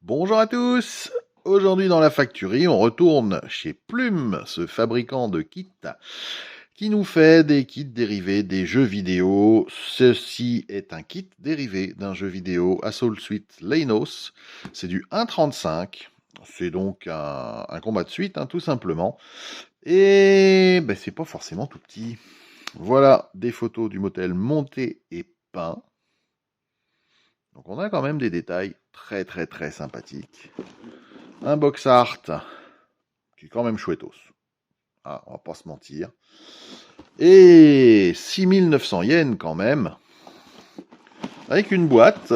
Bonjour à tous. Aujourd'hui dans la factory, on retourne chez Plume, ce fabricant de kits qui nous fait des kits dérivés des jeux vidéo. Ceci est un kit dérivé d'un jeu vidéo Assault Suite Leinos. C'est du 1.35. C'est donc un combat de suite, tout simplement. Et ben, c'est pas forcément tout petit. Voilà des photos du modèle monté et peint. Donc on a quand même des détails très sympathiques. Un box art qui est quand même chouettos. Ah, on va pas se mentir. Et 6900 yens quand même. Avec une boîte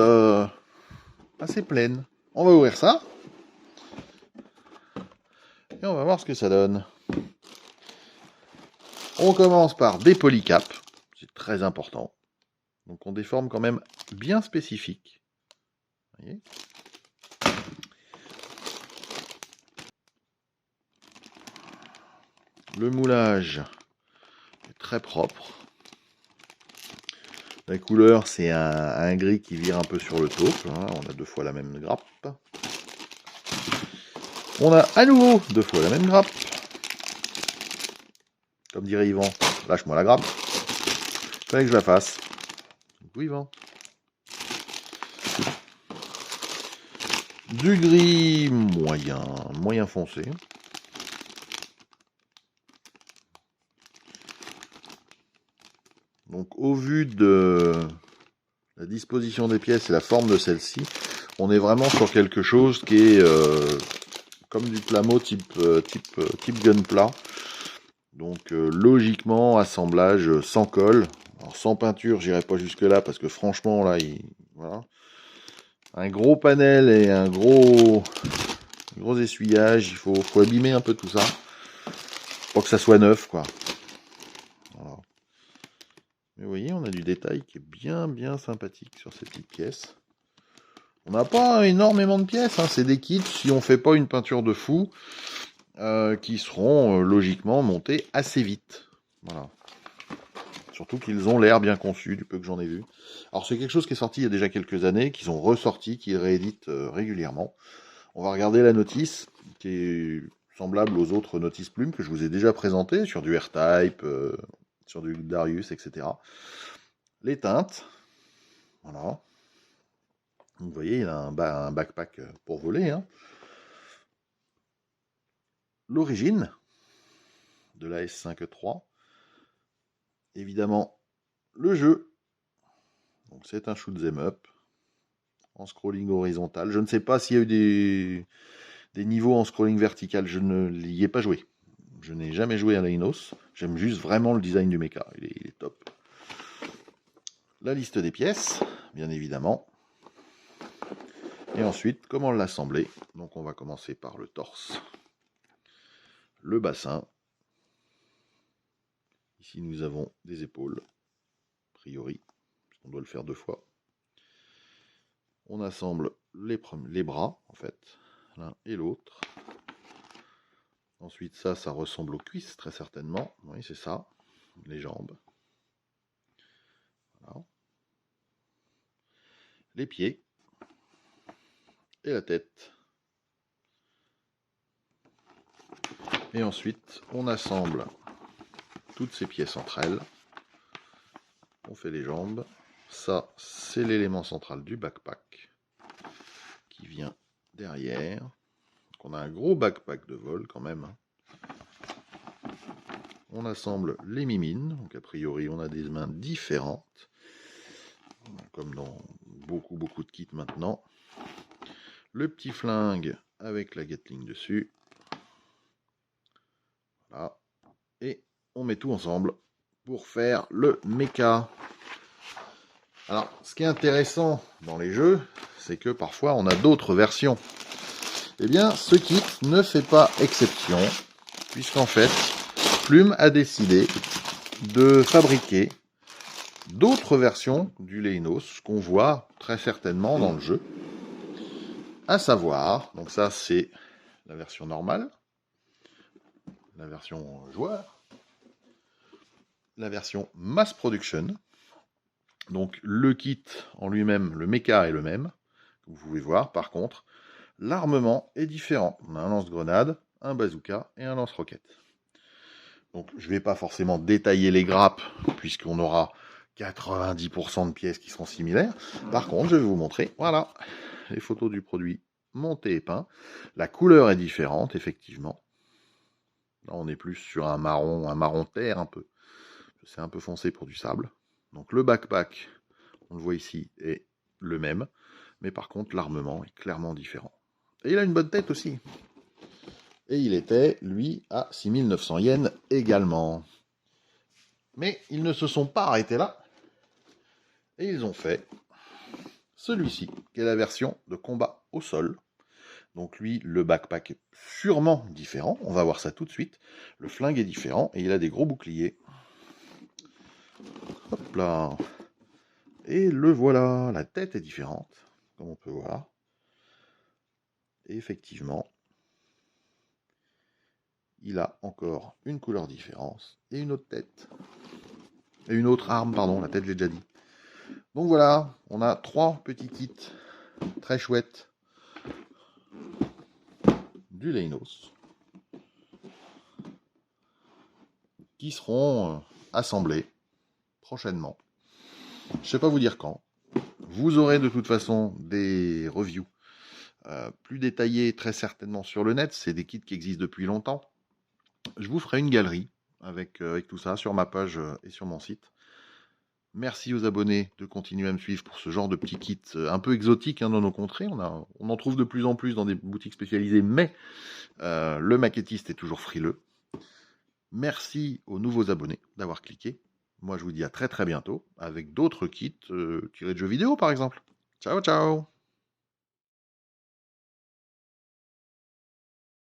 assez pleine. On va ouvrir ça. Et on va voir ce que ça donne. On commence par des polycaps. C'est très important. Donc on déforme quand même bien spécifique. Vous voyez ? Le moulage est très propre. La couleur, c'est un gris qui vire un peu sur le taupe. Hein. On a deux fois la même grappe. On a à nouveau deux fois la même grappe. Comme dirait Yvan, lâche-moi la grappe. Fallait que je la fasse. Oui, Yvan. Du gris moyen foncé. Donc au vu de la disposition des pièces et la forme de celle-ci, on est vraiment sur quelque chose qui est comme du plamo type gunpla. Donc logiquement, assemblage sans colle. Alors, sans peinture, j'irai pas jusque là parce que franchement là, voilà. Un gros panel et un gros essuyage, il faut abîmer un peu tout ça pour que ça soit neuf, quoi. Voilà. Mais vous voyez, on a du détail qui est bien sympathique sur ces petites pièces. On n'a pas énormément de pièces, c'est des kits, si on fait pas une peinture de fou, qui seront logiquement montés assez vite. Voilà. Surtout qu'ils ont l'air bien conçus, du peu que j'en ai vu. Alors c'est quelque chose qui est sorti il y a déjà quelques années, qu'ils ont ressorti, qu'ils rééditent régulièrement. On va regarder la notice, qui est semblable aux autres notices Plume que je vous ai déjà présentées, sur du R-Type, sur du Darius, etc. Les teintes, voilà. Vous voyez, il a un backpack pour voler. L'origine de la S5 III. Évidemment, le jeu. Donc c'est un shoot'em up en scrolling horizontal. Je ne sais pas s'il y a eu des niveaux en scrolling vertical. Je ne l'y ai pas joué. Je n'ai jamais joué à Leinos. J'aime juste vraiment le design du mecha. Il est top. La liste des pièces, bien évidemment. Et ensuite, comment l'assembler. Donc on va commencer par le torse. Le bassin. Ici nous avons des épaules. A priori. On doit le faire deux fois. On assemble les bras, en fait. L'un et l'autre. Ensuite, ça ressemble aux cuisses, très certainement. Oui, c'est ça. Les jambes. Voilà. Les pieds. Et la tête. Et ensuite, on assemble toutes ces pièces entre elles. On fait les jambes. Ça, c'est l'élément central du backpack qui vient derrière. Donc on a un gros backpack de vol quand même. On assemble les mimines. Donc a priori, on a des mains différentes. Comme dans beaucoup de kits maintenant. Le petit flingue avec la Gatling dessus. Voilà. Et on met tout ensemble pour faire le mecha. Alors, ce qui est intéressant dans les jeux, c'est que parfois on a d'autres versions. Eh bien, ce kit ne fait pas exception, puisqu'en fait, Plume a décidé de fabriquer d'autres versions du Leinos qu'on voit très certainement dans le jeu. À savoir, donc ça c'est la version normale, la version joueur, la version mass production. Donc le kit en lui-même, le mecha est le même, vous pouvez voir. Par contre, L'armement est différent. On a un lance-grenade, un bazooka et un lance-roquette. Donc je ne vais pas forcément détailler les grappes, puisqu'on aura 90% de pièces qui seront similaires. Par contre, je vais vous montrer, voilà, les photos du produit monté et peint. La couleur est différente, effectivement. Là, on est plus sur un marron terre un peu. C'est un peu foncé pour du sable. Donc le backpack, on le voit ici, est le même. Mais par contre, l'armement est clairement différent. Et il a une bonne tête aussi. Et il était, lui, à 6900 yens également. Mais ils ne se sont pas arrêtés là. Et ils ont fait celui-ci, qui est la version de combat au sol. Donc lui, le backpack est sûrement différent. On va voir ça tout de suite. Le flingue est différent et il a des gros boucliers. Hop là. Et le voilà. La tête est différente, comme on peut voir. Et effectivement, il a encore une couleur différente et une autre tête. Et une autre arme, pardon, la tête j'ai déjà dit. Donc voilà, on a 3 petits kits très chouettes du Leinos qui seront assemblés prochainement. Je ne sais pas vous dire quand. Vous aurez de toute façon des reviews plus détaillées très certainement sur le net. C'est des kits qui existent depuis longtemps. Je vous ferai une galerie avec tout ça sur ma page et sur mon site. Merci aux abonnés de continuer à me suivre pour ce genre de petits kits un peu exotiques dans nos contrées. On en trouve de plus en plus dans des boutiques spécialisées, mais le maquettiste est toujours frileux. Merci aux nouveaux abonnés d'avoir cliqué. Moi, je vous dis à très très bientôt avec d'autres kits tirés de jeux vidéo, par exemple. Ciao, ciao!